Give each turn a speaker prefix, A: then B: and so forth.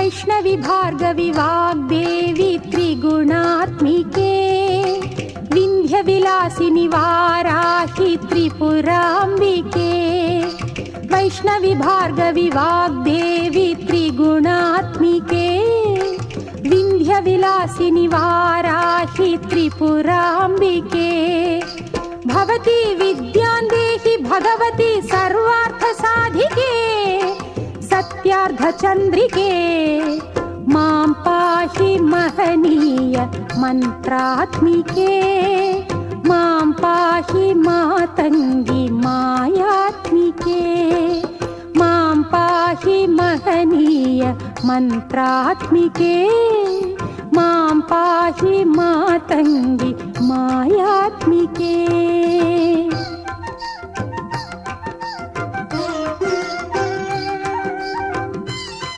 A: वैष्णवी भार्गवी वाग्देवी त्रिगुणात्मिके विन्ध्यविलासिनि वाराहि त्रिपुराम्बिके वैष्णवी भार्गवी वाग्देवी त्रिगुणात्मिके विन्ध्यविलासिनि वाराहि त्रिपुराम्बिके भवती विद्यां देहि भगवती सर्वार्थसाधिके सत्यार्धचन्द्रिके मां पाहि महनीय मन्त्रात्मिके मां पाहि मातङ्गी मायात्मिके मां पाहि महनीय मन्त्रात्मिके मां पाहि मातङ्गी मायात्मिके।